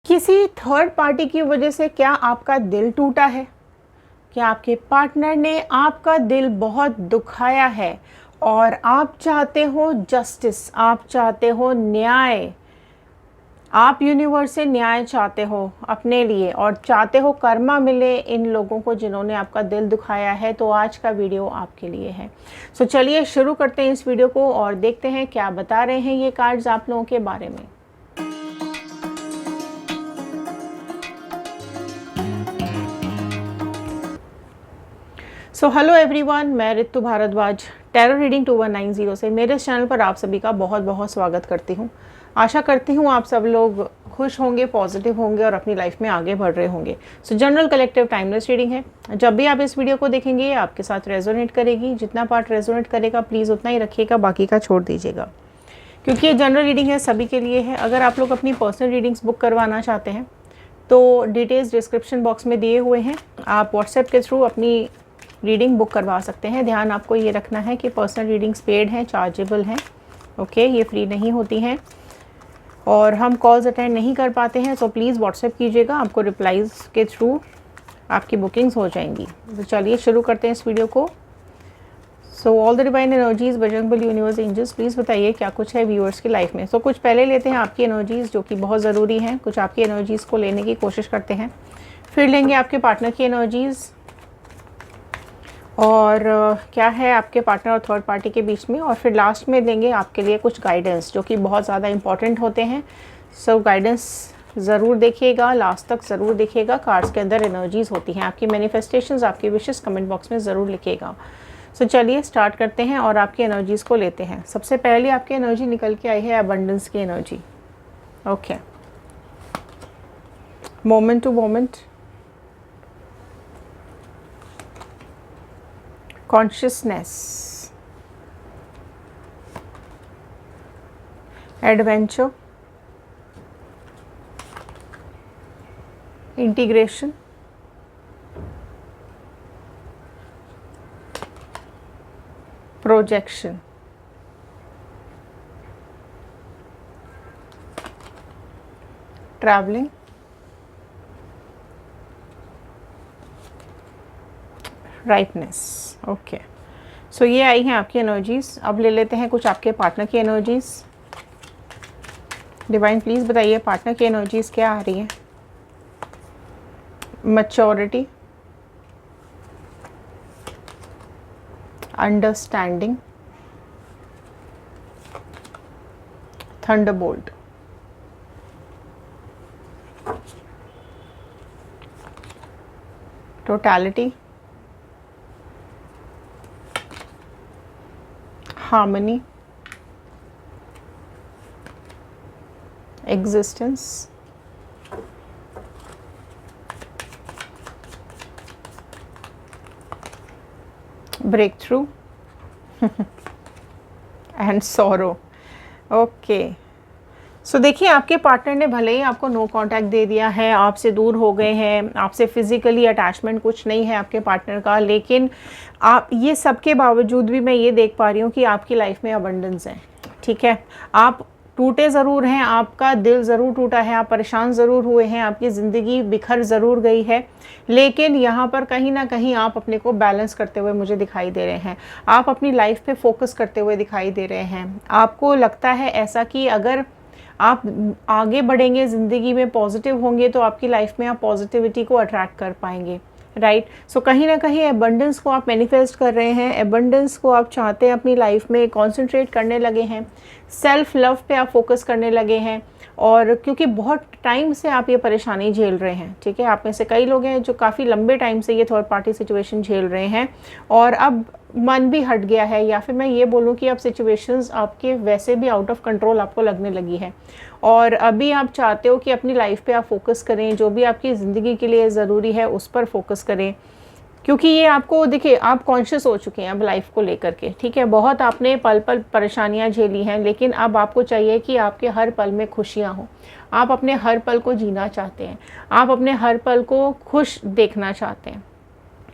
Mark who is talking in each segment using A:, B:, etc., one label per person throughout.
A: किसी third party की वजह से क्या आपका दिल टूटा है? क्या आपके पार्टनर ने आपका दिल बहुत दुखाया है और आप चाहते हो जस्टिस, आप चाहते हो न्याय, आप यूनिवर्स से न्याय चाहते हो अपने लिए और चाहते हो कर्मा मिले इन लोगों को जिन्होंने आपका दिल दुखाया है, तो आज का वीडियो आपके लिए है। सो चलिए शुरू करते हैं इस वीडियो को और देखते हैं क्या बता रहे हैं ये कार्ड्स आप लोगों के बारे में। सो हेलो एवरीवन, मैं रितु भारद्वाज टैरो रीडिंग 2190 से मेरे इस चैनल पर आप सभी का बहुत बहुत स्वागत करती हूँ। आशा करती हूँ आप सब लोग खुश होंगे, पॉजिटिव होंगे और अपनी लाइफ में आगे बढ़ रहे होंगे। सो जनरल कलेक्टिव टाइमलेस रीडिंग है। जब भी आप इस वीडियो को देखेंगे आपके साथ रेजोनेट करेगी। जितना पार्ट रेजोनेट करेगा प्लीज़ उतना ही रखिएगा, बाकी का छोड़ दीजिएगा, क्योंकि ये जनरल रीडिंग है, सभी के लिए है। अगर आप लोग अपनी पर्सनल रीडिंग्स बुक करवाना चाहते हैं तो डिटेल्स डिस्क्रिप्शन बॉक्स में दिए हुए हैं। आप व्हाट्सएप के थ्रू अपनी रीडिंग बुक करवा सकते हैं। ध्यान आपको ये रखना है कि पर्सनल रीडिंग्स पेड हैं, चार्जेबल हैं, ओके, ये फ्री नहीं होती हैं और हम कॉल्स अटेंड नहीं कर पाते हैं। सो प्लीज़ व्हाट्सएप कीजिएगा, आपको रिप्लाईज के थ्रू आपकी बुकिंग्स हो जाएंगी। तो चलिए शुरू करते हैं इस वीडियो को। So all the divine energies, Bajrangbali, universe, angels, please बताइए क्या कुछ है व्यूअर्स की लाइफ में। सो कुछ पहले लेते हैं आपकी एनर्जीज़ जो कि बहुत ज़रूरी हैं। कुछ आपकी एनर्जीज़ को लेने की कोशिश करते हैं, फिर लेंगे आपके पार्टनर की एनर्जीज़ और क्या है आपके पार्टनर और थर्ड पार्टी के बीच में, और फिर लास्ट में देंगे आपके लिए कुछ गाइडेंस जो कि बहुत ज़्यादा इंपॉर्टेंट होते हैं। सो गाइडेंस ज़रूर देखिएगा, लास्ट तक ज़रूर देखिएगा। कार्ड्स के अंदर एनर्जीज़ होती हैं। आपकी मैनिफेस्टेशंस, आपकी विशेस कमेंट बॉक्स में ज़रूर लिखिएगा। सो चलिए स्टार्ट करते हैं और आपकी एनर्जीज़ को लेते हैं। सबसे पहले आपकी एनर्जी निकल के आई है अबंडेंस की energy. Okay, moment to moment, consciousness, adventure, integration, projection, traveling, rightness. Okay, so ये आई हैं आपकी एनर्जीज़। अब ले लेते हैं कुछ आपके पार्टनर की एनर्जीज़। डिवाइन प्लीज़ बताइए पार्टनर की एनर्जीज़ क्या आ रही है। Maturity, understanding, thunderbolt, totality, harmony, existence, breakthrough and sorrow. Okay, so देखिए आपके पार्टनर ने भले ही आपको नो कांटेक्ट दे दिया है, आपसे दूर हो गए हैं, आपसे फिजिकली अटैचमेंट कुछ नहीं है आपके पार्टनर का, लेकिन आप ये सब के बावजूद भी मैं ये देख पा रही हूँ कि आपकी लाइफ में अबंडेंस है। ठीक है, आप टूटे ज़रूर हैं, आपका दिल ज़रूर टूटा है, आप परेशान ज़रूर हुए हैं, आपकी ज़िंदगी बिखर ज़रूर गई है, लेकिन यहाँ पर कहीं ना कहीं आप अपने को बैलेंस करते हुए मुझे दिखाई दे रहे हैं। आप अपनी लाइफ पे फोकस करते हुए दिखाई दे रहे हैं। आपको लगता है ऐसा कि अगर आप आगे बढ़ेंगे ज़िंदगी में, पॉजिटिव होंगे, तो आपकी लाइफ में आप पॉजिटिविटी को अट्रैक्ट कर पाएंगे। राइट, सो कहीं ना कहीं एबंडेंस को आप मैनिफेस्ट कर रहे हैं, एबंडेंस को आप चाहते हैं अपनी लाइफ में, कंसंट्रेट करने लगे हैं, सेल्फ लव पे आप फोकस करने लगे हैं। और क्योंकि बहुत टाइम से आप ये परेशानी झेल रहे हैं, ठीक है, आप में से कई लोग हैं जो काफ़ी लंबे टाइम से ये थर्ड पार्टी सिचुएशन झेल रहे हैं और अब मन भी हट गया है, या फिर मैं ये बोलूँ कि अब सिचुएशंस आपके वैसे भी आउट ऑफ कंट्रोल आपको लगने लगी है और अभी आप चाहते हो कि अपनी लाइफ पे आप फोकस करें, जो भी आपकी ज़िंदगी के लिए ज़रूरी है उस पर फोकस करें, क्योंकि ये आपको देखिए आप कॉन्शियस हो चुके हैं अब लाइफ को लेकर के। ठीक है, बहुत आपने पल पल परेशानियां झेली हैं, लेकिन अब आपको चाहिए कि आपके हर पल में खुशियां हों। आप अपने हर पल को जीना चाहते हैं, आप अपने हर पल को खुश देखना चाहते हैं।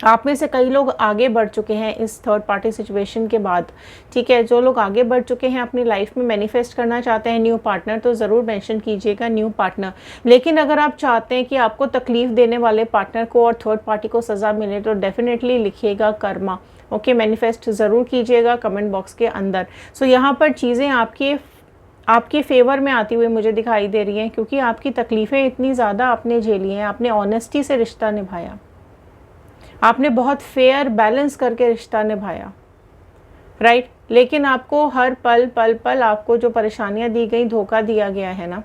A: आप में से कई लोग आगे बढ़ चुके हैं इस थर्ड पार्टी सिचुएशन के बाद, ठीक है। जो लोग आगे बढ़ चुके हैं अपनी लाइफ में मैनिफेस्ट करना चाहते हैं न्यू पार्टनर, तो ज़रूर मेंशन कीजिएगा न्यू पार्टनर। लेकिन अगर आप चाहते हैं कि आपको तकलीफ़ देने वाले पार्टनर को और थर्ड पार्टी को सज़ा मिले, तो डेफिनेटली लिखिएगा कर्मा। ओके, मैनिफेस्ट ज़रूर कीजिएगा कमेंट बॉक्स के अंदर। सो यहाँ पर चीज़ें आपके फेवर में आती हुई मुझे दिखाई दे रही हैं, क्योंकि आपकी तकलीफ़ें इतनी ज़्यादा आपने झेली हैं। आपने ऑनेस्टी से रिश्ता निभाया, आपने बहुत फेयर बैलेंस करके रिश्ता निभाया, राइट। लेकिन आपको हर पल पल पल आपको जो परेशानियां दी गई, धोखा दिया गया है ना,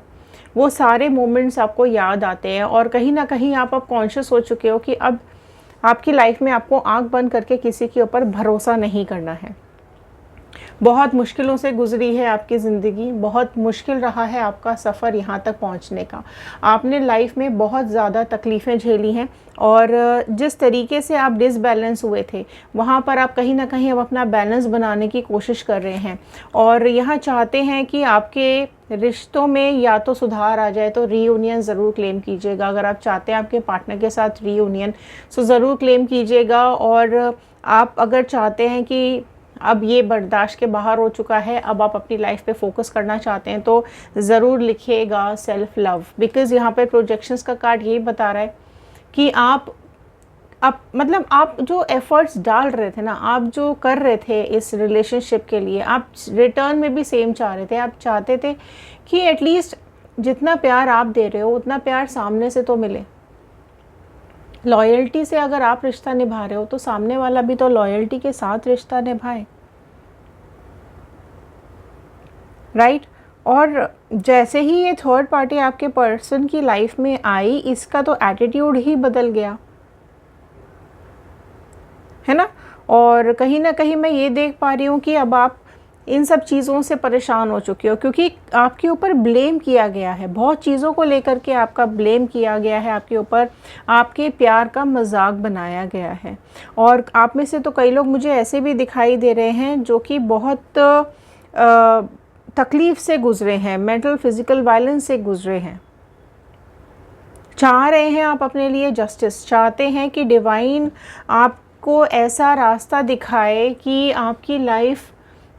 A: वो सारे मोमेंट्स आपको याद आते हैं। और कहीं ना कहीं आप अब कॉन्शियस हो चुके हो कि अब आपकी लाइफ में आपको आंख बंद करके किसी के ऊपर भरोसा नहीं करना है। बहुत मुश्किलों से गुजरी है आपकी ज़िंदगी, बहुत मुश्किल रहा है आपका सफ़र यहाँ तक पहुँचने का। आपने लाइफ में बहुत ज़्यादा तकलीफ़ें झेली हैं, और जिस तरीके से आप डिसबैलेंस हुए थे, वहाँ पर आप कहीं ना कहीं अब अपना बैलेंस बनाने की कोशिश कर रहे हैं। और यहाँ चाहते हैं कि आपके रिश्तों में या तो सुधार आ जाए, तो रीयूनियन ज़रूर क्लेम कीजिएगा। अगर आप चाहते हैं आपके पार्टनर के साथ रीयूनियन, सो ज़रूर क्लेम कीजिएगा। और आप अगर चाहते हैं कि अब ये बर्दाश्त के बाहर हो चुका है, अब आप अपनी लाइफ पे फोकस करना चाहते हैं, तो ज़रूर लिखिएगा सेल्फ लव। बिकॉज़ यहाँ पे प्रोजेक्शंस का कार्ड यही बता रहा है कि आप मतलब आप जो एफर्ट्स डाल रहे थे ना, आप जो कर रहे थे इस रिलेशनशिप के लिए, आप रिटर्न में भी सेम चाह रहे थे। आप चाहते थे कि एटलीस्ट जितना प्यार आप दे रहे हो उतना प्यार सामने से तो मिले। लॉयल्टी से अगर आप रिश्ता निभा रहे हो, तो सामने वाला भी तो लॉयल्टी के साथ रिश्ता निभाए, राइट। और जैसे ही ये थर्ड पार्टी आपके पर्सन की लाइफ में आई, इसका तो एटीट्यूड ही बदल गया है ना। और कहीं ना कहीं मैं ये देख पा रही हूँ कि अब आप इन सब चीज़ों से परेशान हो चुके हो, क्योंकि आपके ऊपर ब्लेम किया गया है। बहुत चीज़ों को लेकर के आपका ब्लेम किया गया है, आपके ऊपर आपके प्यार का मजाक बनाया गया है। और आप में से तो कई लोग मुझे ऐसे भी दिखाई दे रहे हैं जो कि बहुत तकलीफ़ से गुजरे हैं, मेंटल फिज़िकल वायलेंस से गुजरे हैं। चाह रहे हैं आप अपने लिए जस्टिस, चाहते हैं कि डिवाइन आपको ऐसा रास्ता दिखाए कि आपकी लाइफ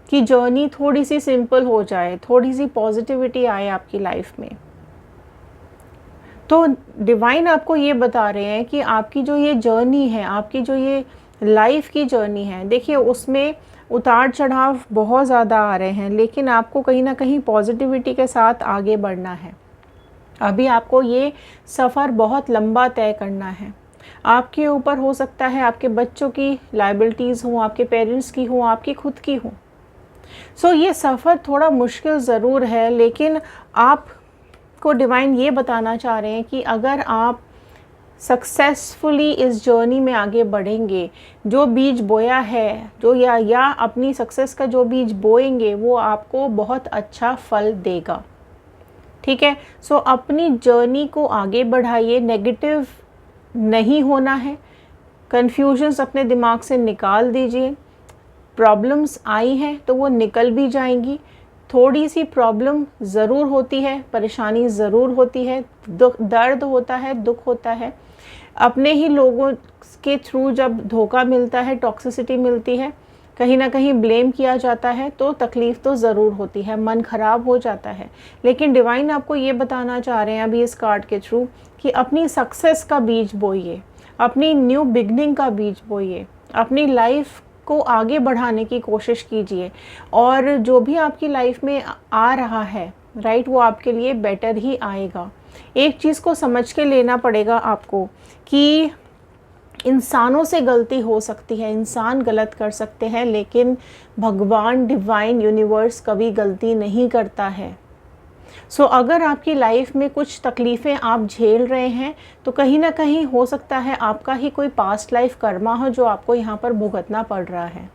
A: की जर्नी थोड़ी सी सिंपल हो जाए, थोड़ी सी पॉजिटिविटी आए आपकी लाइफ में। तो डिवाइन आपको ये बता रहे हैं कि आपकी जो ये जर्नी है, आपकी जो ये लाइफ की जर्नी है, देखिए उसमें उतार चढ़ाव बहुत ज़्यादा आ रहे हैं, लेकिन आपको कहीं ना कहीं पॉजिटिविटी के साथ आगे बढ़ना है। अभी आपको ये सफ़र बहुत लंबा तय करना है। आपके ऊपर हो सकता है आपके बच्चों की लायबिलिटीज़ हों, आपके पेरेंट्स की हों, आपकी खुद की हों। सो ये सफ़र थोड़ा मुश्किल ज़रूर है, लेकिन आपको डिवाइन ये बताना चाह रहे हैं कि अगर आप सक्सेसफुली इस जर्नी में आगे बढ़ेंगे, जो बीज बोया है, जो या अपनी सक्सेस का जो बीज बोएंगे, वो आपको बहुत अच्छा फल देगा, ठीक है। सो अपनी जर्नी को आगे बढ़ाइए, नेगेटिव नहीं होना है, कन्फ्यूजन्स अपने दिमाग से निकाल दीजिए। प्रॉब्लम्स आई हैं तो वो निकल भी जाएंगी। थोड़ी सी प्रॉब्लम ज़रूर होती है, परेशानी ज़रूर होती है, दर्द होता है, दुख होता है। अपने ही लोगों के थ्रू जब धोखा मिलता है, टॉक्सिसिटी मिलती है, कहीं ना कहीं ब्लेम किया जाता है, तो तकलीफ़ तो ज़रूर होती है, मन ख़राब हो जाता है। लेकिन डिवाइन आपको ये बताना चाह रहे हैं अभी इस कार्ड के थ्रू कि अपनी सक्सेस का बीज बोइए, अपनी न्यू बिगनिंग का बीज बोइए, अपनी लाइफ को आगे बढ़ाने की कोशिश कीजिए। और जो भी आपकी लाइफ में आ रहा है, राइट, वो आपके लिए बेटर ही आएगा। एक चीज़ को समझ के लेना पड़ेगा आपको कि इंसानों से गलती हो सकती है, इंसान गलत कर सकते हैं, लेकिन भगवान, डिवाइन, यूनिवर्स कभी गलती नहीं करता है। सो अगर आपकी लाइफ में कुछ तकलीफ़ें आप झेल रहे हैं, तो कहीं ना कहीं हो सकता है आपका ही कोई पास्ट लाइफ कर्मा हो जो आपको यहाँ पर भुगतना पड़ रहा है,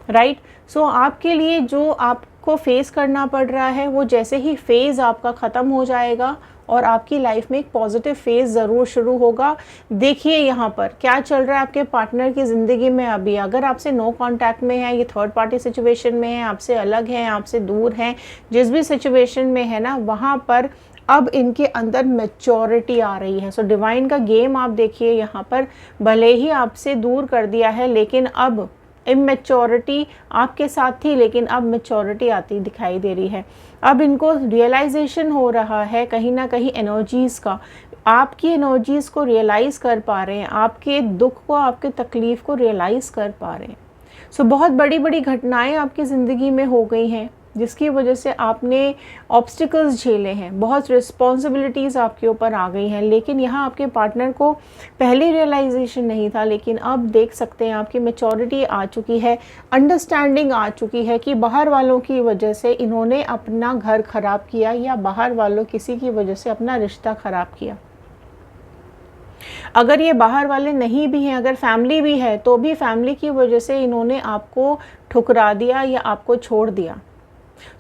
A: राइट। सो आपके लिए जो आपको फेस करना पड़ रहा है, वो जैसे ही फेज़ आपका ख़त्म हो जाएगा और आपकी लाइफ में एक पॉजिटिव फेज़ ज़रूर शुरू होगा। देखिए यहाँ पर क्या चल रहा है आपके पार्टनर की ज़िंदगी में अभी। अगर आपसे नो कांटेक्ट में है, ये थर्ड पार्टी सिचुएशन में है, आपसे अलग हैं, आपसे दूर हैं, जिस भी सिचुएशन में है ना, वहाँ पर अब इनके अंदर मैच्योरिटी आ रही है। सो डिवाइन का गेम आप देखिए यहाँ पर, भले ही आपसे दूर कर दिया है लेकिन अब इमेच्योरिटी आपके साथ थी, लेकिन अब मैच्योरिटी आती दिखाई दे रही है। अब इनको रियलाइजेशन हो रहा है कहीं ना कहीं एनर्जीज़ का, आपकी एनर्जीज़ को रियलाइज़ कर पा रहे हैं, आपके दुख को, आपके तकलीफ़ को रियलाइज़ कर पा रहे हैं। सो बहुत बड़ी बड़ी घटनाएं आपकी ज़िंदगी में हो गई हैं जिसकी वजह से आपने ऑब्स्टिकल्स झेले हैं, बहुत रिस्पॉन्सिबिलिटीज़ आपके ऊपर आ गई हैं, लेकिन यहाँ आपके पार्टनर को पहले रियलाइजेशन नहीं था, लेकिन अब देख सकते हैं आपकी मैच्योरिटी आ चुकी है, अंडरस्टैंडिंग आ चुकी है कि बाहर वालों की वजह से इन्होंने अपना घर ख़राब किया या बाहर वालों किसी की वजह से अपना रिश्ता ख़राब किया। अगर ये बाहर वाले नहीं भी हैं, अगर फैमिली भी है, तो भी फैमिली की वजह से इन्होंने आपको ठुकरा दिया या आपको छोड़ दिया।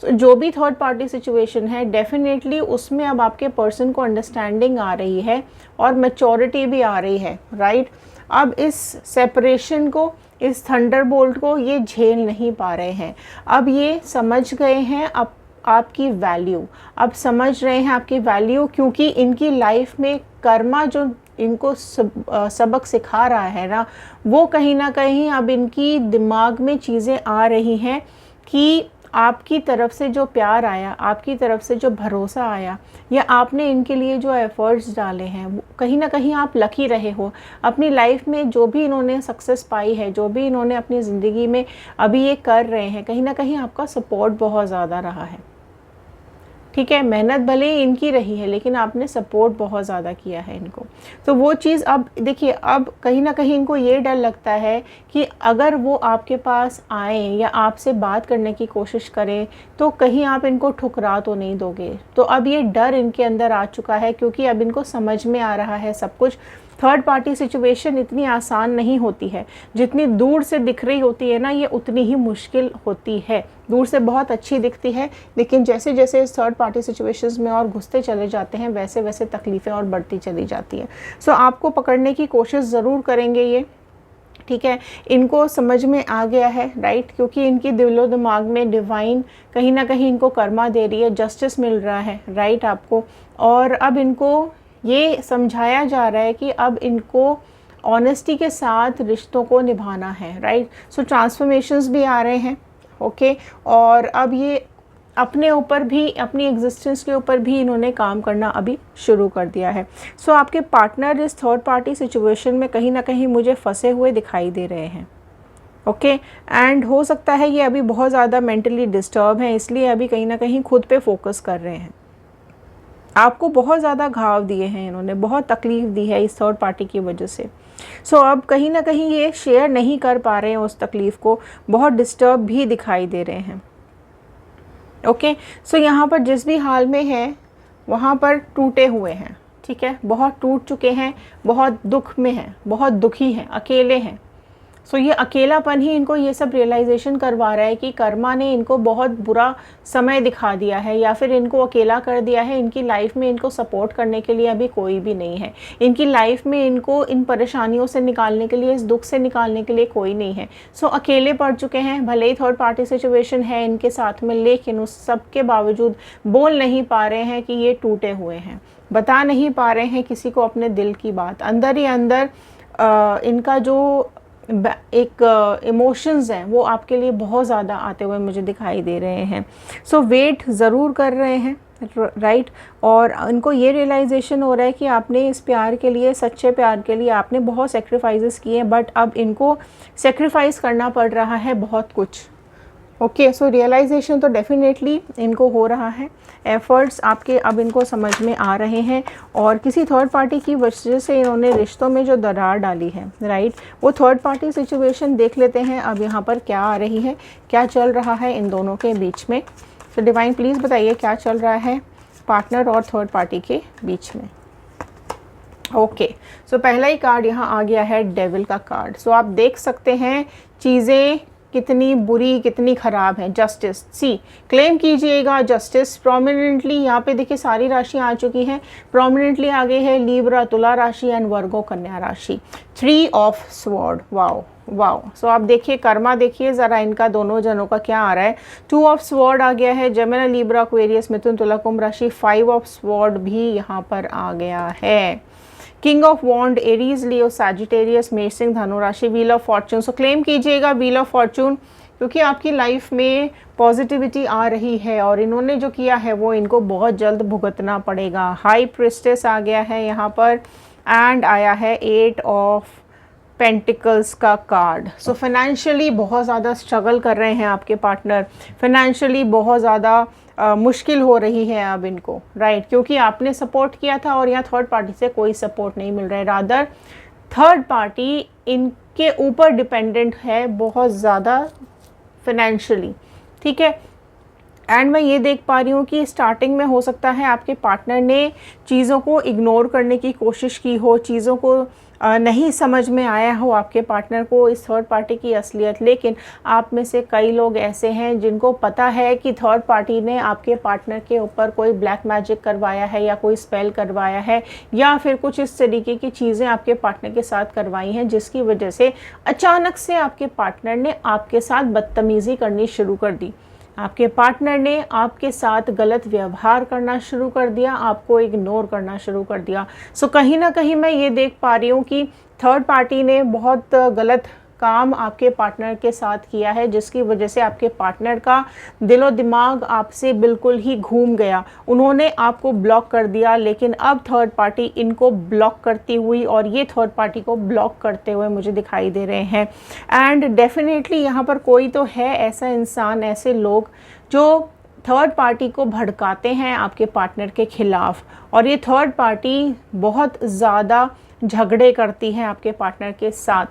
A: जो भी थर्ड पार्टी सिचुएशन है, डेफिनेटली उसमें अब आपके पर्सन को अंडरस्टैंडिंग आ रही है और मैच्योरिटी भी आ रही है, राइट। अब इस सेपरेशन को, इस थंडरबोल्ट को ये झेल नहीं पा रहे हैं। अब ये समझ गए हैं अब आपकी वैल्यू, अब समझ रहे हैं आपकी वैल्यू, क्योंकि इनकी लाइफ में कर्मा जो इनको सबक सिखा रहा है ना, वो कहीं ना कहीं अब इनकी दिमाग में चीज़ें आ रही हैं कि आपकी तरफ से जो प्यार आया, आपकी तरफ से जो भरोसा आया, या आपने इनके लिए जो एफ़र्ट्स डाले हैं, वो कहीं ना कहीं आप लकी रहे हो। अपनी लाइफ में जो भी इन्होंने सक्सेस पाई है, जो भी इन्होंने अपनी ज़िंदगी में अभी ये कर रहे हैं, कहीं ना कहीं आपका सपोर्ट बहुत ज़्यादा रहा है, ठीक है। मेहनत भले ही इनकी रही है लेकिन आपने सपोर्ट बहुत ज़्यादा किया है इनको। तो वो चीज़ अब देखिए, अब कहीं ना कहीं इनको ये डर लगता है कि अगर वो आपके पास आए या आपसे बात करने की कोशिश करें तो कहीं आप इनको ठुकरा तो नहीं दोगे। तो अब ये डर इनके अंदर आ चुका है, क्योंकि अब इनको समझ में आ रहा है सब कुछ। थर्ड पार्टी सिचुएशन इतनी आसान नहीं होती है, जितनी दूर से दिख रही होती है ना, ये उतनी ही मुश्किल होती है। दूर से बहुत अच्छी दिखती है, लेकिन जैसे जैसे इस थर्ड पार्टी सिचुएशंस में और घुसते चले जाते हैं, वैसे वैसे तकलीफ़ें और बढ़ती चली जाती हैं। सो आपको पकड़ने की कोशिश ज़रूर करेंगे ये, ठीक है। इनको समझ में आ गया है, राइट, क्योंकि इनकी दिलो दिमाग में डिवाइन कहीं ना कहीं इनको कर्मा दे रही है, जस्टिस मिल रहा है, राइट, आपको। और अब इनको ये समझाया जा रहा है कि अब इनको ऑनेस्टी के साथ रिश्तों को निभाना है, राइट। सो ट्रांसफॉर्मेशंस भी आ रहे हैं, ओके। और अब ये अपने ऊपर भी, अपनी एग्जिस्टेंस के ऊपर भी इन्होंने काम करना अभी शुरू कर दिया है। सो आपके पार्टनर इस थर्ड पार्टी सिचुएशन में कहीं ना कहीं मुझे फंसे हुए दिखाई दे रहे हैं, ओके। एंड हो सकता है ये अभी बहुत ज़्यादा मेंटली डिस्टर्ब हैं, इसलिए अभी कहीं ना कहीं खुद पे फोकस कर रहे हैं। आपको बहुत ज़्यादा घाव दिए हैं इन्होंने, बहुत तकलीफ़ दी है इस थर्ड पार्टी की वजह से। सो अब कहीं ना कहीं ये शेयर नहीं कर पा रहे हैं उस तकलीफ़ को, बहुत डिस्टर्ब भी दिखाई दे रहे हैं, ओके। सो यहाँ पर जिस भी हाल में हैं वहाँ पर टूटे हुए हैं, ठीक है, बहुत टूट चुके हैं, बहुत दुख में हैं, बहुत दुखी हैं, अकेले हैं। सो ये अकेलापन ही इनको ये सब रियलाइजेशन करवा रहा है कि कर्मा ने इनको बहुत बुरा समय दिखा दिया है, या फिर इनको अकेला कर दिया है। इनकी लाइफ में इनको सपोर्ट करने के लिए अभी कोई भी नहीं है, इनकी लाइफ में इनको इन परेशानियों से निकालने के लिए, इस दुख से निकालने के लिए कोई नहीं है। सो अकेले पड़ चुके हैं, भले ही थर्ड पार्टी सिचुएशन है इनके साथ में, लेकिन उस सब के बावजूद बोल नहीं पा रहे हैं कि ये टूटे हुए हैं, बता नहीं पा रहे हैं किसी को अपने दिल की बात। अंदर ही अंदर इनका जो एक इमोशंस हैं वो आपके लिए बहुत ज़्यादा आते हुए मुझे दिखाई दे रहे हैं। सो वेट ज़रूर कर रहे हैं, राइट। और उनको ये रियलाइजेशन हो रहा है कि आपने इस प्यार के लिए, सच्चे प्यार के लिए आपने बहुत सेक्रीफाइसेस किए, बट अब इनको सेक्रीफाइस करना पड़ रहा है बहुत कुछ, ओके। सो रियलाइजेशन तो डेफिनेटली इनको हो रहा है, एफ़र्ट्स आपके अब इनको समझ में आ रहे हैं। और किसी थर्ड पार्टी की वजह से इन्होंने रिश्तों में जो दरार डाली है, राइट, वो थर्ड पार्टी सिचुएशन देख लेते हैं अब यहाँ पर क्या आ रही है, क्या चल रहा है इन दोनों के बीच में। तो डिवाइन प्लीज़ बताइए क्या चल रहा है पार्टनर और थर्ड पार्टी के बीच में। ओके, सो पहला ही कार्ड यहाँ आ गया है डेविल का कार्ड। सो आप देख सकते हैं चीज़ें कितनी बुरी, कितनी ख़राब है। जस्टिस, सी क्लेम कीजिएगा जस्टिस प्रोमिनेंटली। यहाँ पे देखिए सारी राशियाँ आ चुकी हैं, प्रोमिनेंटली आ गई है लीब्रा, तुला राशि एंड वर्गो, कन्या राशि। 3 ऑफ स्वॉर्ड, वाओ वाओ। सो आप देखिए कर्मा, देखिए ज़रा इनका दोनों जनों का क्या आ रहा है। 2 ऑफ स्वॉर्ड आ गया है, जेमिनी, लिब्रा, एक्वेरियस, मिथुन, तुला, कुंभ राशि। 5 ऑफ स्वॉर्ड भी यहाँ पर आ गया है। King of wand, Aries, Leo, Sagittarius, मेष, सिंह, धनु राशि। Wheel of fortune, so claim कीजिएगा व्हील ऑफ फॉर्चून, क्योंकि आपकी लाइफ में पॉजिटिविटी आ रही है और इन्होंने जो किया है वो इनको बहुत जल्द भुगतना पड़ेगा। हाई प्रिस्टेस आ गया है यहाँ पर, एंड आया है 8 ऑफ पेंटिकल्स का कार्ड। सो फाइनेंशियली बहुत ज़्यादा स्ट्रगल कर रहे हैं आपके पार्टनर, फाइनेंशियली बहुत ज़्यादा मुश्किल हो रही है अब इनको, राइट, क्योंकि आपने सपोर्ट किया था और यहाँ थर्ड पार्टी से कोई सपोर्ट नहीं मिल रहा है। रादर थर्ड पार्टी इनके ऊपर डिपेंडेंट है बहुत ज़्यादा फाइनेंशियली, ठीक है। एंड मैं ये देख पा रही हूँ कि स्टार्टिंग में हो सकता है आपके पार्टनर ने चीज़ों को इग्नोर करने की कोशिश की हो, चीज़ों को नहीं समझ में आया हो आपके पार्टनर को इस थर्ड पार्टी की असलियत। लेकिन आप में से कई लोग ऐसे हैं जिनको पता है कि थर्ड पार्टी ने आपके पार्टनर के ऊपर कोई ब्लैक मैजिक करवाया है या कोई स्पेल करवाया है या फिर कुछ इस तरीके की चीज़ें आपके पार्टनर के साथ करवाई हैं, जिसकी वजह से अचानक से आपके पार्टनर ने आपके साथ बदतमीज़ी करनी शुरू कर दी। आपके पार्टनर ने आपके साथ गलत व्यवहार करना शुरू कर दिया, आपको इग्नोर करना शुरू कर दिया। सो कहीं ना कहीं मैं ये देख पा रही हूँ कि थर्ड पार्टी ने बहुत गलत काम आपके पार्टनर के साथ किया है, जिसकी वजह से आपके पार्टनर का दिलो दिमाग आपसे बिल्कुल ही घूम गया। उन्होंने आपको ब्लॉक कर दिया, लेकिन अब थर्ड पार्टी इनको ब्लॉक करती हुई और ये थर्ड पार्टी को ब्लॉक करते हुए मुझे दिखाई दे रहे हैं। एंड डेफिनेटली यहाँ पर कोई तो है ऐसा इंसान, ऐसे लोग जो थर्ड पार्टी को भड़काते हैं आपके पार्टनर के खिलाफ, और ये थर्ड पार्टी बहुत ज़्यादा झगड़े करती है आपके पार्टनर के साथ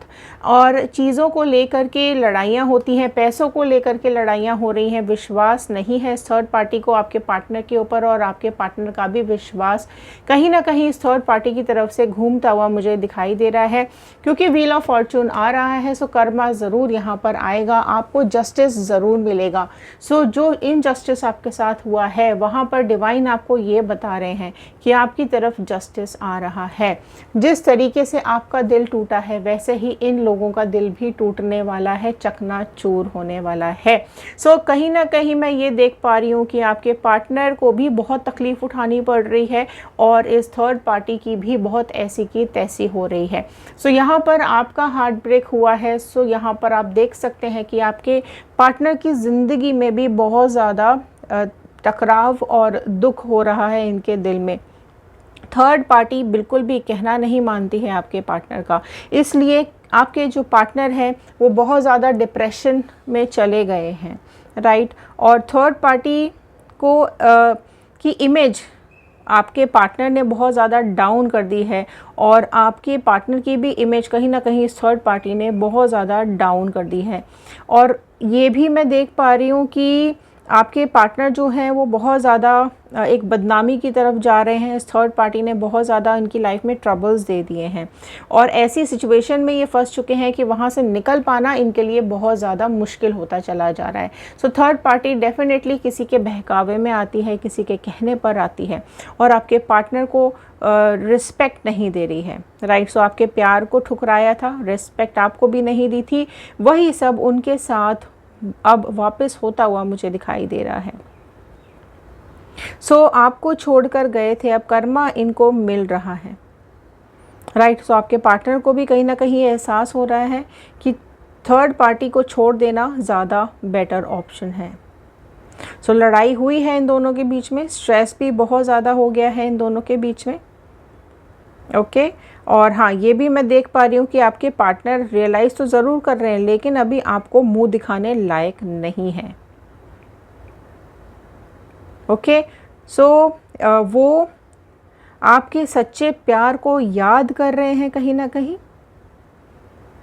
A: और चीज़ों को लेकर के लड़ाइयाँ होती हैं, पैसों को लेकर के लड़ाइयाँ हो रही हैं। विश्वास नहीं है इस थर्ड पार्टी को आपके पार्टनर के ऊपर, और आपके पार्टनर का भी विश्वास कहीं ना कहीं इस थर्ड पार्टी की तरफ से घूमता हुआ मुझे दिखाई दे रहा है। क्योंकि व्हील ऑफ फॉर्चून आ रहा है, सो कर्मा ज़रूर यहाँ पर आएगा, आपको जस्टिस ज़रूर मिलेगा। सो जो इनजस्टिस आपके साथ हुआ है वहाँ पर डिवाइन आपको ये बता रहे हैं कि आपकी तरफ जस्टिस आ रहा है। जिस तरीके से आपका दिल टूटा है वैसे ही इन लोगों का दिल भी टूटने वाला है, चकनाचूर होने वाला है। सो कहीं ना कहीं मैं ये देख पा रही हूँ कि आपके पार्टनर को भी बहुत तकलीफ उठानी पड़ रही है और इस थर्ड पार्टी की भी बहुत ऐसी की तैसी हो रही है। सो यहाँ पर आपका हार्ट ब्रेक हुआ है। सो यहाँ पर आप देख सकते हैं कि आपके पार्टनर की ज़िंदगी में भी बहुत ज़्यादा टकराव और दुख हो रहा है इनके दिल में। थर्ड पार्टी बिल्कुल भी कहना नहीं मानती है आपके पार्टनर का, इसलिए आपके जो पार्टनर हैं वो बहुत ज़्यादा डिप्रेशन में चले गए हैं, राइट। और थर्ड पार्टी को की इमेज आपके पार्टनर ने बहुत ज़्यादा डाउन कर दी है और आपके पार्टनर की भी इमेज कहीं ना कहीं इस थर्ड पार्टी ने बहुत ज़्यादा डाउन कर दी है। और ये भी मैं देख पा रही हूँ कि आपके पार्टनर जो हैं वो बहुत ज़्यादा एक बदनामी की तरफ जा रहे हैं। इस थर्ड पार्टी ने बहुत ज़्यादा इनकी लाइफ में ट्रबल्स दे दिए हैं और ऐसी सिचुएशन में ये फंस चुके हैं कि वहाँ से निकल पाना इनके लिए बहुत ज़्यादा मुश्किल होता चला जा रहा है। सो थर्ड पार्टी डेफिनेटली किसी के बहकावे में आती है, किसी के कहने पर आती है और आपके पार्टनर को रिस्पेक्ट नहीं दे रही है, राइट। सो आपके प्यार को ठुकराया था, रिस्पेक्ट आपको भी नहीं दी थी, वही सब उनके साथ अब वापस होता हुआ मुझे दिखाई दे रहा है। सो आपको छोड़कर गए थे, अब कर्मा इनको मिल रहा है, राइट। सो आपके पार्टनर को भी कहीं ना कहीं एहसास हो रहा है कि थर्ड पार्टी को छोड़ देना ज़्यादा बेटर ऑप्शन है। सो लड़ाई हुई है इन दोनों के बीच में, स्ट्रेस भी बहुत ज़्यादा हो गया है इन दोनों के बीच में, ओके। और हाँ, ये भी मैं देख पा रही हूँ कि आपके पार्टनर रियलाइज़ तो ज़रूर कर रहे हैं लेकिन अभी आपको मुंह दिखाने लायक नहीं है, ओके। सो वो आपके सच्चे प्यार को याद कर रहे हैं कहीं ना कहीं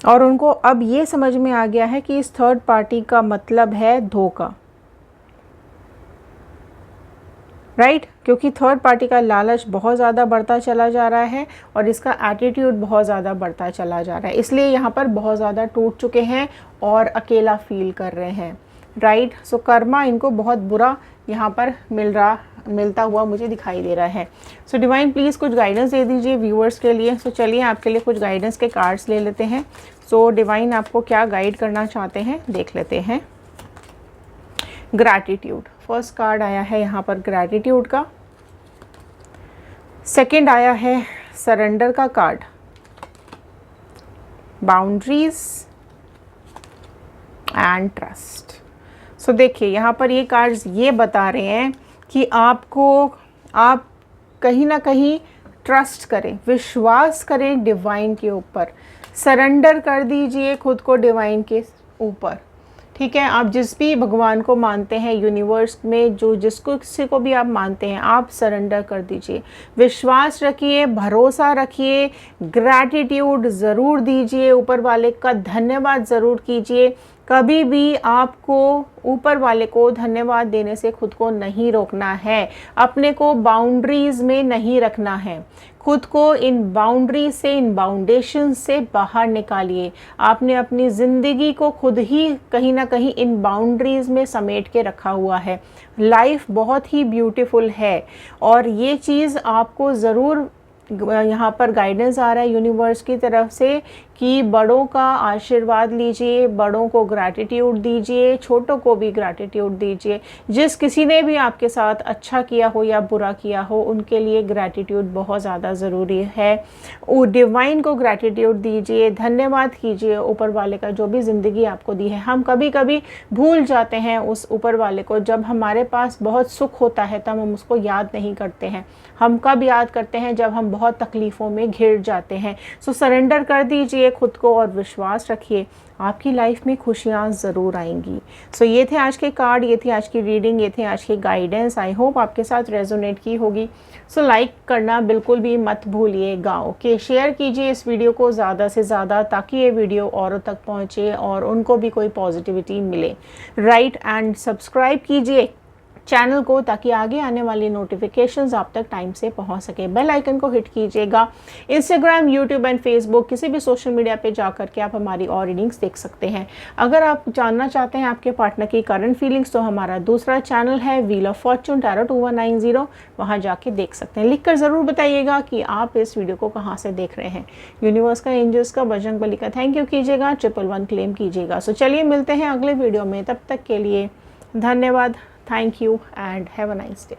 A: और उनको अब ये समझ में आ गया है कि इस थर्ड पार्टी का मतलब है धोखा, राइट। क्योंकि थर्ड पार्टी का लालच बहुत ज़्यादा बढ़ता चला जा रहा है और इसका एटीट्यूड बहुत ज़्यादा बढ़ता चला जा रहा है, इसलिए यहाँ पर बहुत ज़्यादा टूट चुके हैं और अकेला फील कर रहे हैं, राइट। सो कर्मा इनको बहुत बुरा यहाँ पर मिलता हुआ मुझे दिखाई दे रहा है। सो डिवाइन प्लीज़ कुछ गाइडेंस दे दीजिए व्यूअर्स के लिए। सो चलिए आपके लिए कुछ गाइडेंस के कार्ड्स ले लेते हैं। सो डिवाइन आपको क्या गाइड करना चाहते हैं देख लेते हैं। ग्रैटिट्यूड, फर्स्ट कार्ड आया है यहाँ पर ग्रैटिट्यूड का। सेकंड आया है सरेंडर का कार्ड, बाउंड्रीज एंड ट्रस्ट। सो देखिए यहाँ पर ये कार्ड्स ये बता रहे हैं कि आप कहीं ना कहीं ट्रस्ट करें, विश्वास करें डिवाइन के ऊपर, सरेंडर कर दीजिए खुद को डिवाइन के ऊपर। ठीक है, आप जिस भी भगवान को मानते हैं यूनिवर्स में, जो जिसको किसी को भी आप मानते हैं, आप सरेंडर कर दीजिए, विश्वास रखिए, भरोसा रखिए, ग्रैटिट्यूड ज़रूर दीजिए, ऊपर वाले का धन्यवाद ज़रूर कीजिए। कभी भी आपको ऊपर वाले को धन्यवाद देने से खुद को नहीं रोकना है, अपने को बाउंड्रीज में नहीं रखना है, खुद को इन बाउंड्री से, इन बाउंडेशन से बाहर निकालिए। आपने अपनी ज़िंदगी को खुद ही कहीं ना कहीं इन बाउंड्रीज में समेट के रखा हुआ है। लाइफ बहुत ही ब्यूटीफुल है और ये चीज़ आपको ज़रूर यहाँ पर गाइडेंस आ रहा है यूनिवर्स की तरफ से कि बड़ों का आशीर्वाद लीजिए, बड़ों को ग्रैटिट्यूड दीजिए, छोटों को भी ग्रैटिट्यूड दीजिए। जिस किसी ने भी आपके साथ अच्छा किया हो या बुरा किया हो, उनके लिए ग्रैटिट्यूड बहुत ज़्यादा ज़रूरी है। वो डिवाइन को ग्रैटिट्यूड दीजिए, धन्यवाद कीजिए ऊपर वाले का जो भी ज़िंदगी आपको दी है। हम कभी कभी भूल जाते हैं उस ऊपर वाले को, जब हमारे पास बहुत सुख होता है तब हम उसको याद नहीं करते हैं। हम कब याद करते हैं? जब हम बहुत तकलीफ़ों में घिर जाते हैं। सो सरेंडर कर दीजिए खुद को और विश्वास रखिए, आपकी लाइफ में खुशियाँ ज़रूर आएंगी। सो ये थे आज के कार्ड, ये थी आज की रीडिंग, ये थे आज की गाइडेंस। आई होप आपके साथ रेजोनेट की होगी। सो लाइक करना बिल्कुल भी मत भूलिएगा। ओके, शेयर कीजिए इस वीडियो को ज़्यादा से ज़्यादा ताकि ये वीडियो औरों तक पहुँचे और उनको भी कोई पॉजिटिविटी मिले। राइट, एंड सब्सक्राइब कीजिए चैनल को ताकि आगे आने वाली नोटिफिकेशंस आप तक टाइम से पहुंच सके। बेल आइकन को हिट कीजिएगा। इंस्टाग्राम, यूट्यूब एंड फेसबुक किसी भी सोशल मीडिया पे जा करके आप हमारी और रीडिंग्स देख सकते हैं। अगर आप जानना चाहते हैं आपके पार्टनर की करंट फीलिंग्स तो हमारा दूसरा चैनल है व्हील ऑफ फॉर्चून टैरो 2190, वहाँ जाके देख सकते हैं। लिख कर ज़रूर बताइएगा कि आप इस वीडियो को कहाँ से देख रहे हैं। यूनिवर्स का, एंजल्स का, बजरंग बली का थैंक यू कीजिएगा, 111 क्लेम कीजिएगा। सो चलिए मिलते हैं अगले वीडियो में, तब तक के लिए धन्यवाद। Thank you and have a nice day.